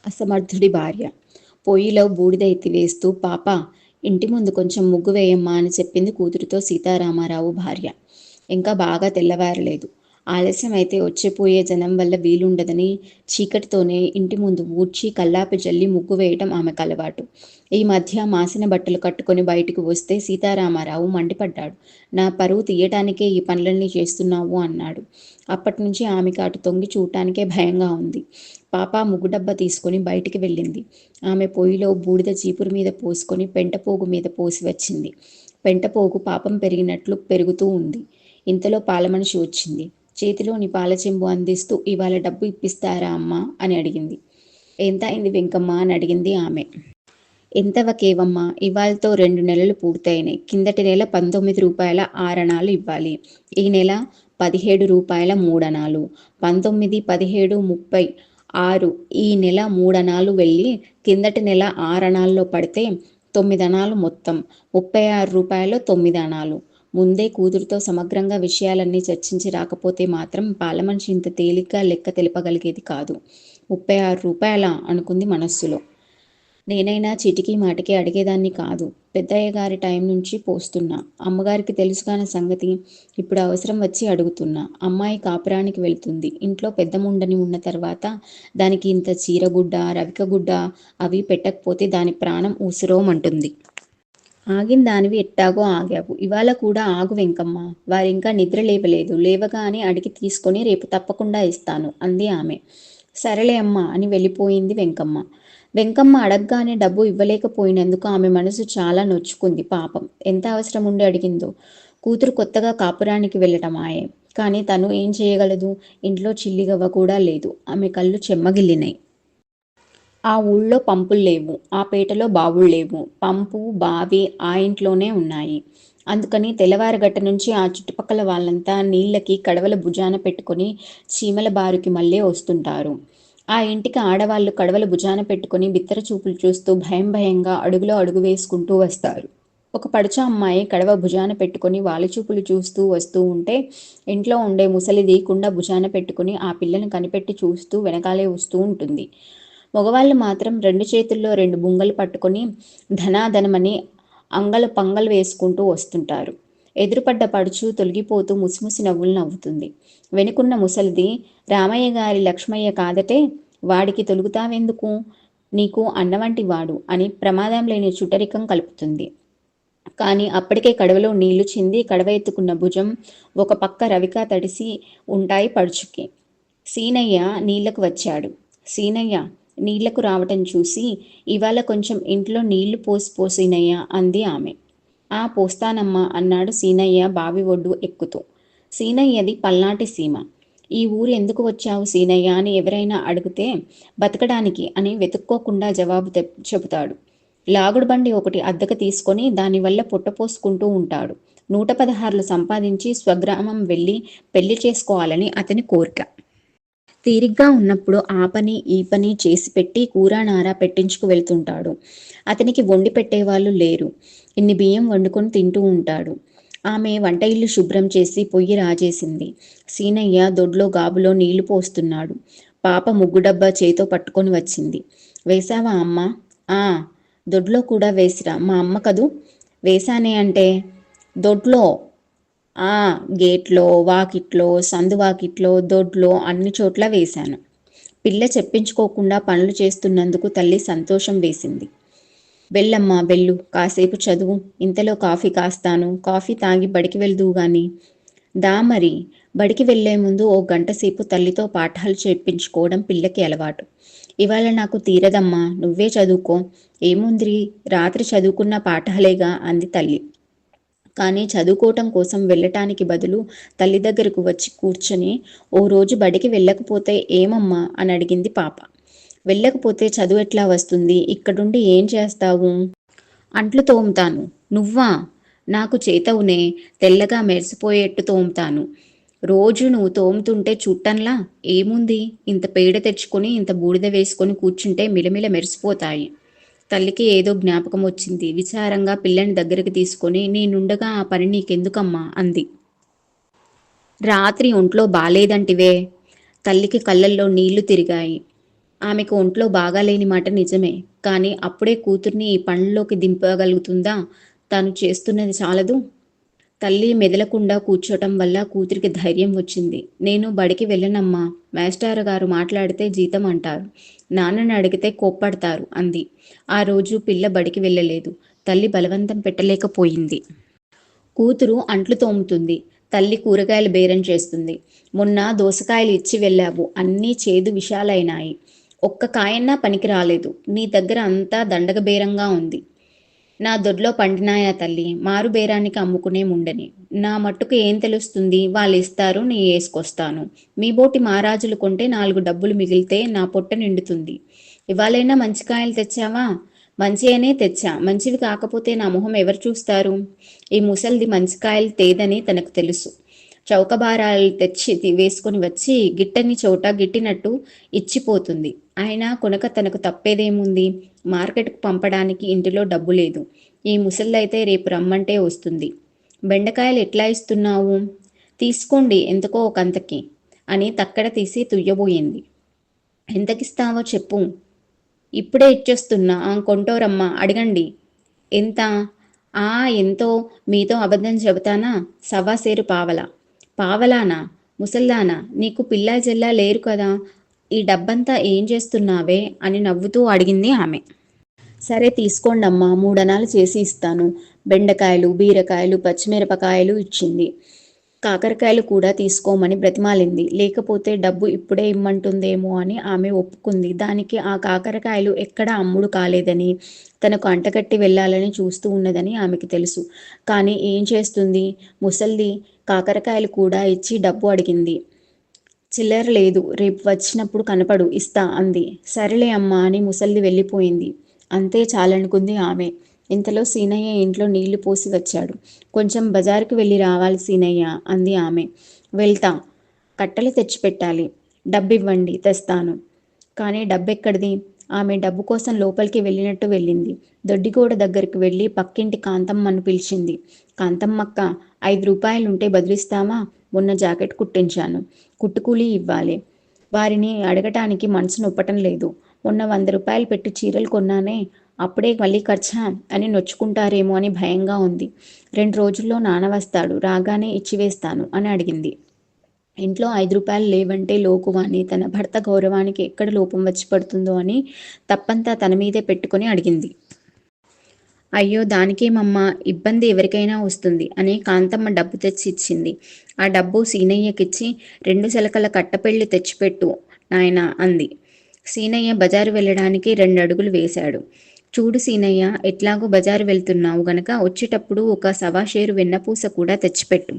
అసమర్థుడి భార్య. పొయ్యిలో బూడిద ఎత్తివేస్తూ పాపా, ఇంటి ముందు కొంచెం ముగ్గు వేయమ్మా అని చెప్పింది కూతురితో సీతారామారావు భార్య. ఇంకా బాగా తెల్లవారలేదు. ఆలస్యమైతే వచ్చేపోయే జనం వల్ల వీలుండదని చీకటితోనే ఇంటి ముందు ఊడ్చి కల్లాపి జల్లి ముగ్గు వేయటం ఆమెకలవాటు. ఈ మధ్య మాసిన బట్టలు కట్టుకొని బయటికి వస్తే సీతారామారావు మండిపడ్డాడు. నా పరువు తీయటానికే ఈ పనులన్నీ చేస్తున్నావు అన్నాడు. అప్పటినుంచి ఆమెకు అటు తొంగి చూడటానికే భయంగా ఉంది. పాప ముగ్గుడబ్బ తీసుకుని బయటికి వెళ్ళింది. ఆమె పొయ్యిలో బూడిద చీపురు మీద పోసుకొని పెంటపోగు మీద పోసి వచ్చింది. పెంటపోగు పాపం పెరిగినట్లు పెరుగుతూ ఉంది. ఇంతలో పాలమనిషి వచ్చింది. చేతిలోని పాల చెంబు అందిస్తూ ఇవాళ డబ్బు ఇప్పిస్తారా అమ్మా అని అడిగింది. ఎంత అయింది వెంకమ్మ అని అడిగింది ఆమె. ఎంతవకేవమ్మా, ఇవాళతో 2 నెలలు పూర్తయినాయి. కిందటి నెల 19 రూపాయల 6 ఇవ్వాలి. ఈ నెల 17 రూపాయల 3 19, 17, 36. ఈ నెల 3 వెళ్ళి కిందటి నెల 6 పడితే 9 మొత్తం 36 రూపాయలు 9. ముందే కూతురుతో సమగ్రంగా విషయాలన్నీ చర్చించి రాకపోతే మాత్రం పాలమనిషి ఇంత తేలిగ్గా లెక్క తెలుపగలిగేది కాదు. 36 రూపాయల అనుకుంది మనస్సులో. నేనైనా చీటికి మాటికి అడిగేదాన్ని కాదు. పెద్దయ్య గారి టైం నుంచి పోస్తున్నా. అమ్మగారికి తెలుసుగాన సంగతి. ఇప్పుడు అవసరం వచ్చి అడుగుతున్నా. అమ్మాయి కాపురానికి వెళ్తుంది. ఇంట్లో పెద్ద ముండని ఉన్న తర్వాత దానికి ఇంత చీరగుడ్డ, రవికగుడ్డ అవి పెట్టకపోతే దాని ప్రాణం ఊసురోమంటుంది. ఆగిన దానివి ఎట్టాగో ఆగావు. ఇవాళ కూడా ఆగు వెంకమ్మ. వారింకా నిద్ర లేవలేదు. లేవగానే అడిగి తీసుకొని రేపు తప్పకుండా ఇస్తాను అంది ఆమె. సరేలే అమ్మా అని వెళ్ళిపోయింది వెంకమ్మ. వెంకమ్మ అడగ్గానే డబ్బు ఇవ్వలేకపోయినందుకు ఆమె మనసు చాలా నొచ్చుకుంది. పాపం ఎంత అవసరం ఉండి అడిగిందో. కూతురు కొత్తగా కాపురానికి వెళ్ళటమాయే. కానీ తను ఏం చేయగలదు? ఇంట్లో చిల్లిగవ్వ కూడా లేదు. ఆమె కళ్ళు చెమ్మగిల్లినాయి. ఆ ఊళ్ళో పంపులు లేవు. ఆ పేటలో బావుళ్లేవు. పంపు, బావి ఆ ఇంట్లోనే ఉన్నాయి. అందుకని తెల్లవారగట్ట నుంచి ఆ చుట్టుపక్కల వాళ్ళంతా నీళ్ళకి కడవల భుజాన పెట్టుకొని చీమల బారుకి మళ్ళీ వస్తుంటారు. ఆ ఇంటికి ఆడవాళ్లు కడవల భుజాన పెట్టుకుని బిత్తర చూపులు చూస్తూ భయం భయంగా అడుగులో అడుగు వేసుకుంటూ వస్తారు. ఒక పడుచు అమ్మాయి కడవ భుజాన పెట్టుకుని వాలిచూపులు చూస్తూ వస్తూ ఉంటే ఇంట్లో ఉండే ముసలిది కుండ భుజాన పెట్టుకుని ఆ పిల్లని కనిపెట్టి చూస్తూ వెనకాలే వస్తూ ఉంటుంది. మగవాళ్ళు మాత్రం 2 చేతుల్లో 2 బుంగలు పట్టుకొని ధనాధనమని అంగలు పంగలు వేసుకుంటూ వస్తుంటారు. ఎదురుపడ్డ పడుచు తొలగిపోతూ ముసిముసి నవ్వులు నవ్వుతుంది. వెనుకున్న ముసలిది, రామయ్య గారి లక్ష్మయ్య కాదటే, వాడికి తొలుగుతావెందుకు, నీకు అన్నవంటి వాడు అని ప్రమాదం లేని చుట్టరికం కలుపుతుంది. కానీ అప్పటికే కడవలో నీళ్లు చింది కడవ ఎత్తుకున్న భుజం ఒక పక్క రవిక తడిసి ఉంటాయి పడుచుకి. సీనయ్య నీళ్లకు వచ్చాడు. సీనయ్య నీళ్లకు రావటం చూసి, ఇవాళ కొంచెం ఇంట్లో నీళ్లు పోసినయ్య అంది ఆమె. ఆ పోస్తానమ్మా అన్నాడు సీనయ్య బావి ఒడ్డు ఎక్కుతూ. సీనయ్యది పల్నాటి సీమ. ఈ ఊరు ఎందుకు వచ్చావు సీనయ్య అని ఎవరైనా అడిగితే బతకడానికి అని వెతుక్కోకుండా జవాబు చెబుతాడు. లాగుడు బండి ఒకటి అద్దెకు తీసుకొని దానివల్ల పుట్టపోసుకుంటూ ఉంటాడు. 116 సంపాదించి స్వగ్రామం వెళ్ళి పెళ్లి చేసుకోవాలని అతని కోరిక. తీరిగ్గా ఉన్నప్పుడు ఆ పని ఈ పని చేసి పెట్టి కూర నార పెట్టించుకు వెళ్తుంటాడు. అతనికి వండి పెట్టేవాళ్ళు లేరు. ఇన్ని బియ్యం వండుకొని తింటూ ఉంటాడు. ఆమె వంట ఇల్లు శుభ్రం చేసి పొయ్యి రాజేసింది. సీనయ్య దొడ్లో గాబులో నీళ్లు పోస్తున్నాడు. పాప ముగ్గుడబ్బా చేతో పట్టుకొని వచ్చింది. వేశావా అమ్మా? ఆ, దొడ్లో కూడా వేసిరా, మా అమ్మ కదూ. వేశానే అంటే దొడ్లో, ఆ, గేట్లో, వాకిట్లో, సందువాకిట్లో, దొడ్లో అన్ని చోట్ల వేశాను. పిల్ల చెప్పించుకోకుండా పనులు చేస్తున్నందుకు తల్లి సంతోషం వేసింది. వెళ్ళమ్మా వెళ్ళు, కాసేపు చదువు. ఇంతలో కాఫీ కాస్తాను. కాఫీ తాగి బడికి వెళ్దువు గాని. దా మరి. బడికి వెళ్లే ముందు ఓ గంటసేపు తల్లితో పాఠాలు చెప్పించుకోవడం పిల్లకి అలవాటు. ఇవాళ నాకు తీరదమ్మా, నువ్వే చదువుకో. ఏముందిరి, రాత్రి చదువుకున్న పాఠాలేగా అంది తల్లి. కానీ చదువుకోవటం కోసం వెళ్ళటానికి బదులు తల్లి దగ్గరకు వచ్చి కూర్చొని, ఓ రోజు బడికి వెళ్ళకపోతే ఏమమ్మా అని అడిగింది పాప. వెళ్ళకపోతే చదువు ఎట్లా వస్తుంది? ఇక్కడుండి ఏం చేస్తావు? అంట్లు తోముతాను. నువ్వా? నాకు చేతవునే, తెల్లగా మెరిసిపోయేట్టు తోముతాను. రోజు నువ్వు తోముతుంటే చుట్టంలా ఏముంది, ఇంత పేడ తెచ్చుకొని ఇంత బూడిద వేసుకొని కూర్చుంటే మిలమిల మెరిసిపోతాయి. తల్లికి ఏదో జ్ఞాపకం వచ్చింది. విచారంగా పిల్లని దగ్గరికి తీసుకొని, నేనుండగా ఆ పని నీకెందుకమ్మా అంది. రాత్రి ఒంట్లో బాలేదంటివే. తల్లికి కళ్ళల్లో నీళ్లు తిరిగాయి. ఆమెకు ఒంట్లో బాగాలేని మాట నిజమే. కానీ అప్పుడే కూతుర్ని ఈ పనిలోకి దింపగలుగుతుందా? తాను చేస్తున్నది చాలదు. తల్లి మెదలకుండా కూర్చోటం వల్ల కూతురికి ధైర్యం వచ్చింది. నేను బడికి వెళ్ళనమ్మా. మేస్టారు గారు మాట్లాడితే జీతం అంటారు. నాన్నని అడిగితే కోప్పడతారు అంది. ఆ రోజు పిల్ల బడికి వెళ్ళలేదు. తల్లి బలవంతం పెట్టలేకపోయింది. కూతురు అంట్లు తోముతుంది. తల్లి కూరగాయలు బేరం చేస్తుంది. మొన్న దోసకాయలు ఇచ్చి వెళ్ళావు. అన్నీ చేదు విషాలైనాయి. ఒక్క కాయన్నా పనికి రాలేదు. నీ దగ్గర అంతా దండగ బేరంగా ఉంది. నా దొడ్లో పండినాయా తల్లి, మారు బేరానికి అమ్ముకునే ముండని. నా మట్టుకు ఏం తెలుస్తుంది? వాళ్ళు ఇస్తారు, నీ వేసుకొస్తాను. మీ బోటి మహారాజులు కొంటే 4 డబ్బులు మిగిలితే నా పొట్ట నిండుతుంది. ఇవాళైనా మంచి కాయలు తెచ్చావా? మంచి అనే తెచ్చా. మంచివి కాకపోతే నా మొహం ఎవరు చూస్తారు? ఈ ముసల్ది మంచి కాయలు తేదని తనకు తెలుసు. చౌకబారాలు తెచ్చి వేసుకొని వచ్చి గిట్టని చోట గిట్టినట్టు ఇచ్చిపోతుంది. అయినా కొనక తనకు తప్పేదేముంది? మార్కెట్కు పంపడానికి ఇంటిలో డబ్బు లేదు. ఈ ముసల్దైతే రేపు రమ్మంటే వస్తుంది. బెండకాయలు ఎట్లా ఇస్తున్నావు? తీసుకోండి ఎంతకో ఒకంతకి అని తక్కడ తీసి తుయ్యబోయింది. ఎంతకిస్తావో చెప్పు. ఇప్పుడే ఇచ్చేస్తున్నా. కొంటోరమ్మా, అడగండి. ఎంత? ఎంతో. మీతో అబద్ధం చెబుతానా? సవ్వాసేరు పావలా. పావలానా? ముసల్దానా, నీకు పిల్లా జల్లా లేరు కదా? ఈ డబ్బంతా ఏం చేస్తున్నావే అని నవ్వుతూ అడిగింది ఆమె. సరే తీసుకోండమ్మా, 3 అణాలు చేసి ఇస్తాను. బెండకాయలు, బీరకాయలు, పచ్చిమిరపకాయలు ఇచ్చింది. కాకరకాయలు కూడా తీసుకోమని బ్రతిమాలింది. లేకపోతే డబ్బు ఇప్పుడే ఇమ్మంటుందేమో అని ఆమె ఒప్పుకుంది. దానికి ఆ కాకరకాయలు ఎక్కడా అమ్ముడు కాలేదని, తనకు అంటగట్టి వెళ్ళాలని చూస్తూ ఉన్నదని ఆమెకి తెలుసు. కానీ ఏం చేస్తుంది? ముసల్ది కాకరకాయలు కూడా ఇచ్చి డబ్బు అడిగింది. చిల్లర లేదు, రేపు వచ్చినప్పుడు కనపడు, ఇస్తా అంది. సరేలే అమ్మా అని ముసల్ది వెళ్ళిపోయింది. అంతే చాలనుకుంది ఆమె. ఇంతలో సీనయ్య ఇంట్లో నీళ్లు పోసి వచ్చాడు. కొంచెం బజారుకు వెళ్ళి రావాలి సీనయ్య అంది ఆమె. వెళ్తా. కట్టెలు తెచ్చిపెట్టాలి. డబ్బివ్వండి, తెస్తాను. కానీ డబ్బెక్కడిది? ఆమె డబ్బు కోసం లోపలికి వెళ్ళినట్టు వెళ్ళింది. దొడ్డిగోడ దగ్గరికి వెళ్ళి పక్కింటి కాంతమ్మను పిలిచింది. కాంతమ్మక్క, 5 రూపాయలుంటే బదిలిస్తావా? మొన్న జాకెట్ కుట్టించాను. కుట్టుకూలి ఇవ్వాలి. వారిని అడగటానికి మనసు నొప్పటం లేదు. మొన్న 100 రూపాయలు పెట్టి చీరలు కొన్నానే, అప్పుడే మళ్ళీ ఖర్చా అని నొచ్చుకుంటారేమో అని భయంగా ఉంది. 2 రోజుల్లో నాన్న వస్తాడు, రాగానే ఇచ్చివేస్తాను అని అడిగింది. ఇంట్లో 5 రూపాయలు లేవంటే లోకువాని, తన భర్త గౌరవానికి ఎక్కడ లోపం వచ్చి పడుతుందో అని తప్పంతా తన మీదే పెట్టుకుని అడిగింది. అయ్యో దానికేమమ్మా, ఇబ్బంది ఎవరికైనా వస్తుంది అని కాంతమ్మ డబ్బు తెచ్చి ఇచ్చింది. ఆ డబ్బు సీనయ్యకిచ్చి 2 చిలకల కట్టపెళ్లి తెచ్చిపెట్టు నాయనా అంది. సీనయ్య బజారు వెళ్ళడానికి 2 అడుగులు వేశాడు. చూడు సీనయ్య, ఎట్లాగో బజారు వెళ్తున్నావు గనక వచ్చేటప్పుడు ఒక సవాషేరు వెన్నపూస కూడా తెచ్చిపెట్టు.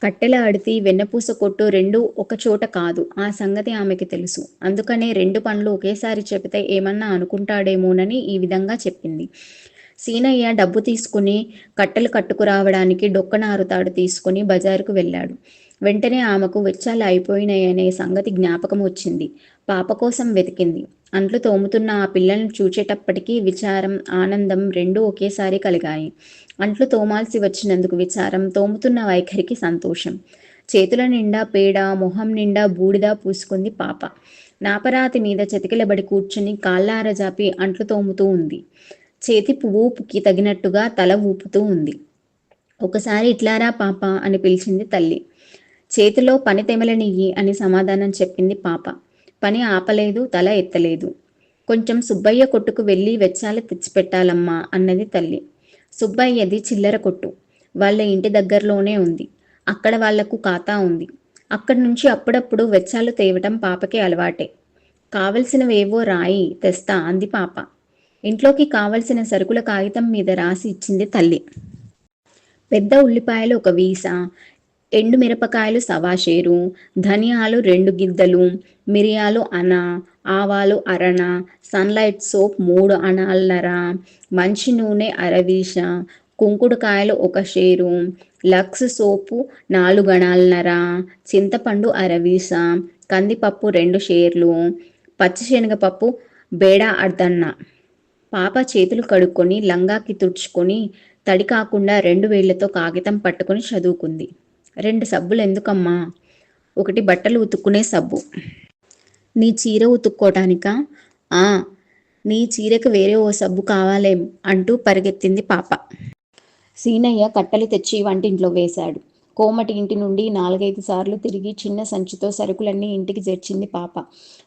కట్టెల అడితి, వెన్నపూస కొట్టు 2 ఒక చోట కాదు. ఆ సంగతి ఆమెకి తెలుసు. అందుకనే 2 పనులు ఒకేసారి చెబితే ఏమన్నా అనుకుంటాడేమోనని ఈ విధంగా చెప్పింది. సీనయ్య డబ్బు తీసుకుని కట్టెలు కట్టుకురావడానికి డొక్కనారు తాడు తీసుకుని బజారుకు వెళ్ళాడు. వెంటనే ఆమెకు వెచ్చాలు అయిపోయినాయనే సంగతి జ్ఞాపకం వచ్చింది. పాప కోసం వెతికింది. అంట్లు తోముతున్న ఆ పిల్లలను చూచేటప్పటికీ విచారం, ఆనందం 2 ఒకేసారి కలిగాయి. అంట్లు తోమాల్సి వచ్చినందుకు విచారం, తోముతున్న వైఖరికి సంతోషం. చేతుల నిండా పేడ, మొహం నిండా బూడిద పూసుకుంది పాప. నాపరాతి మీద చతికిలబడి కూర్చుని కాళ్ళారజాపి అంట్లు తోముతూ ఉంది. చేతి ఊపుకి తగినట్టుగా తల ఊపుతూ ఉంది. ఒకసారి ఇట్లారా పాప అని పిలిచింది తల్లి. చేతిలో పని తెమలనియ్యి అని సమాధానం చెప్పింది పాప. పని ఆపలేదు, తల ఎత్తలేదు. కొంచెం సుబ్బయ్య కొట్టుకు వెళ్ళి వెచ్చాలు తెచ్చిపెట్టాలమ్మా అన్నది తల్లి. సుబ్బయ్యది చిల్లర కొట్టు. వాళ్ళ ఇంటి దగ్గరలోనే ఉంది. అక్కడ వాళ్లకు ఖాతా ఉంది. అక్కడి నుంచి అప్పుడప్పుడు వెచ్చాలు తేవటం పాపకి అలవాటే. కావలసినవేవో రాయి, తెస్తా అంది పాప. ఇంట్లోకి కావలసిన సరుకుల కాగితం మీద రాసి ఇచ్చింది తల్లి. పెద్ద ఉల్లిపాయలు 1 వీసా, ఎండు మిరపకాయలు సవాషేరు, ధనియాలు 2 గిద్దలు, మిరియాలు అన, ఆవాలు అరణ, సన్లైట్ సోప్ 3 అణాలన్నర, మంచి నూనె అరవీస, కుంకుడుకాయలు 1 షేరు, లక్స్ సోపు 4 గణాలన్నర, చింతపండు అరవీస, కందిపప్పు 2 షేర్లు, పచ్చిశనగపప్పు బేడా అర్ధన్న. పాప చేతులు కడుక్కొని లంగాకి తుడుచుకొని తడి కాకుండా 2 వేళ్లతో కాగితం పట్టుకుని చదువుకుంది. 2 సబ్బులు ఎందుకమ్మా? 1 బట్టలు ఉతుక్కునే సబ్బు, నీ చీర ఉతుక్కోటానికా? ఆ, నీ చీరకు వేరే ఓ సబ్బు కావాలేం అంటూ పరిగెత్తింది పాప. సీనయ్య కట్టెలు తెచ్చి వంటింట్లో వేశాడు. కోమటి ఇంటి నుండి 4-5 సార్లు తిరిగి చిన్న సంచితో సరుకులన్నీ ఇంటికి చేర్చింది పాప.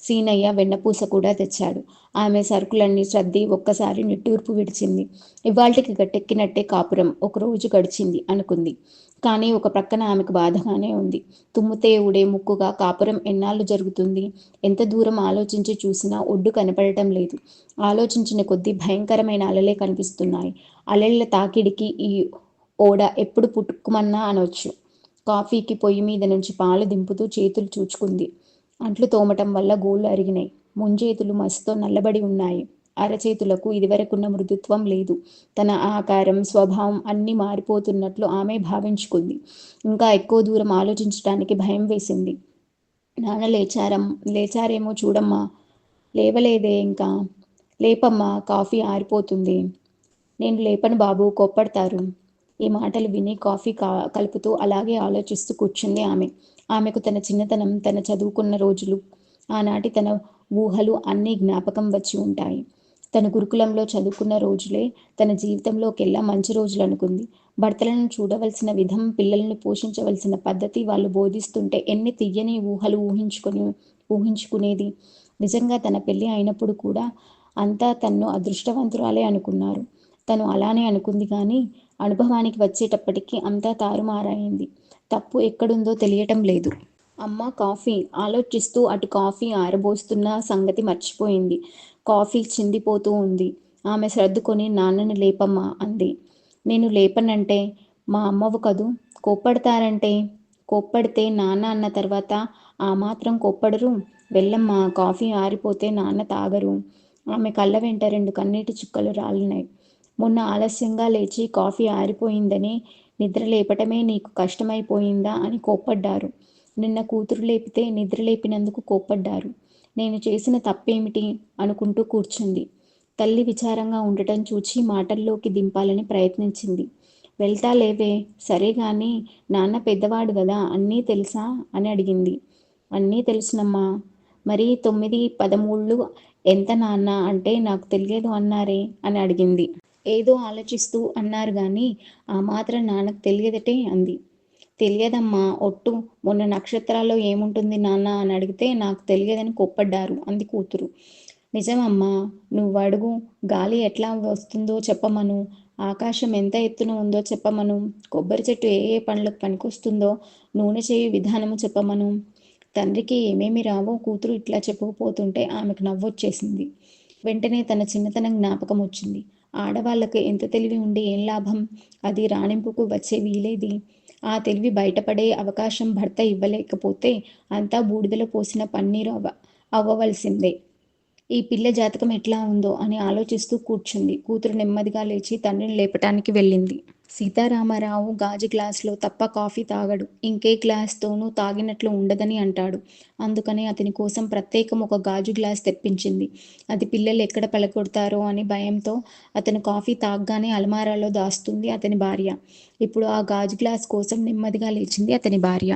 సీనయ్య వెన్నపూస కూడా తెచ్చాడు. ఆమె సరుకులన్నీ సర్ది ఒక్కసారి నిట్టూర్పు విడిచింది. ఇవాల్టికి గట్టెక్కినట్టే కాపురం ఒకరోజు గడిచింది అనుకుంది. కానీ ఒక ప్రక్కన ఆమెకు బాధగానే ఉంది. తుమ్మితే ఊడే ముక్కుగా కాపురం ఎన్నాళ్ళు జరుగుతుంది? ఎంత దూరం ఆలోచించి చూసినా ఒడ్డు కనపడటం లేదు. ఆలోచించిన కొద్దీ భయంకరమైన అలలే కనిపిస్తున్నాయి. అలల తాకిడికి ఈ ఓడ ఎప్పుడు పుట్టుకుమన్నా అనొచ్చు. కాఫీకి పొయ్యి మీద నుంచి పాలు దింపుతూ చేతులు చూచుకుంది. అంట్లు తోమటం వల్ల గోళ్లు అరిగినాయి. ముంజేతులు మసితో నల్లబడి ఉన్నాయి. అరచేతులకు ఇదివరకున్న మృదుత్వం లేదు. తన ఆకారం, స్వభావం అన్నీ మారిపోతున్నట్లు ఆమె భావించుకుంది. ఇంకా ఎక్కువ దూరం ఆలోచించటానికి భయం వేసింది. నాన్న లేచారేమో చూడమ్మా. లేవలేదే ఇంకా. లేపమ్మా, కాఫీ ఆరిపోతుంది. నేను లేపను బాబూ, కోప్పడతారు. ఈ మాటలు విని కాఫీ కలుపుతూ అలాగే ఆలోచిస్తూ కూర్చుంది ఆమె. ఆమెకు తన చిన్నతనం, తన చదువుకున్న రోజులు, ఆనాటి తన ఊహలు అన్నీ జ్ఞాపకం వచ్చి ఉంటాయి. తన గురుకులంలో చదువుకున్న రోజులే తన జీవితంలోకెల్లా మంచి రోజులు అనుకుంది. భర్తలను చూడవలసిన విధం, పిల్లలను పోషించవలసిన పద్ధతి వాళ్ళు బోధిస్తుంటే ఎన్ని తియ్యని ఊహలు ఊహించుకునేది. నిజంగా తన పెళ్ళి అయినప్పుడు కూడా అంతా తన్ను అదృష్టవంతురాలే అనుకున్నారు. తను అలానే అనుకుంది కానీ అనుభవానికి వచ్చేటప్పటికి అంతా తారుమారైంది. తప్పు ఎక్కడుందో తెలియటం లేదు. అమ్మ కాఫీ ఆలోచిస్తూ అటు కాఫీ ఆరబోస్తున్న సంగతి మర్చిపోయింది. కాఫీ చిందిపోతూ ఉంది. ఆమె సర్దుకొని నాన్నని లేపమ్మా అంది. నేను లేపనంటే? మా అమ్మవు కదూ, కోప్పడతారంటే? కోప్పడితే నాన్న అన్న తర్వాత ఆ మాత్రం కోప్పడరు? వెళ్ళమ్మా, కాఫీ ఆరిపోతే నాన్న తాగరు. ఆమె కళ్ళ వెంట 2 కన్నీటి చుక్కలు రాలినాయి. మొన్న ఆలస్యంగా లేచి కాఫీ ఆరిపోయిందని నిద్ర లేపటమే నీకు కష్టమైపోయిందా అని కోప్పడ్డారు. నిన్న కూతురు లేపితే నిద్ర లేపినందుకు కోప్పడ్డారు. నేను చేసిన తప్పేమిటి అనుకుంటూ కూర్చుంది. తల్లి విచారంగా ఉండటం చూచి మాటల్లోకి దింపాలని ప్రయత్నించింది. వెళ్తా లేవే. సరే గాని నాన్న పెద్దవాడు గదా, అన్నీ తెలుసా అని అడిగింది. అన్నీ తెలుసునమ్మా. మరి 9-13 ఎంత నాన్న అంటే నాకు తెలియదు అన్నారే అని అడిగింది. ఏదో ఆలోచిస్తూ అన్నారు గాని ఆ మాత్రం నాన్నకు తెలియదటే అంది. తెలియదమ్మా ఒట్టు. మొన్న నక్షత్రాల్లో ఏముంటుంది నాన్న అని అడిగితే నాకు తెలియదని కోప్పడ్డారు అంది కూతురు. నిజమమ్మా, నువ్వడుగు. గాలి ఎట్లా వస్తుందో చెప్పమను. ఆకాశం ఎంత ఎత్తున ఉందో చెప్పమను. కొబ్బరి చెట్టు ఏ ఏ పనులకు పనికొస్తుందో నూనె చేయు విధానము చెప్పమను. తండ్రికి ఏమేమి రావో కూతురు ఇట్లా చెప్పుకుపోతుంటే ఆమెకు నవ్వొచ్చేసింది. వెంటనే తన చిన్నతనం జ్ఞాపకం వచ్చింది. ఆడవాళ్లకు ఎంత తెలివి ఉండి ఏం లాభం? అది రాణింపుకు వచ్చే వీలేది. ఆ తెలివి బయటపడే అవకాశం భర్త ఇవ్వలేకపోతే అంతా బూడిదలో పోసిన పన్నీరు అవ్వవలసిందే. ఈ పిల్ల జాతకం ఎట్లా ఉందో అని ఆలోచిస్తూ కూర్చుంది. కూతురు నెమ్మదిగా లేచి తండ్రిని లేపటానికి వెళ్ళింది. సీతారామారావు గాజు గ్లాసులో తప్ప కాఫీ తాగడు. ఇంకే గ్లాస్తోనూ తాగినట్లు ఉండదని అంటాడు. అందుకని అతని కోసం ప్రత్యేకం ఒక గాజు గ్లాసు తెప్పించింది. అది పిల్లలు ఎక్కడ పలగొడతారో అని భయంతో అతను కాఫీ తాగ్గానే అలమారాలో దాస్తుంది అతని భార్య. ఇప్పుడు ఆ గాజు గ్లాసు కోసం నెమ్మదిగా లేచింది అతని భార్య.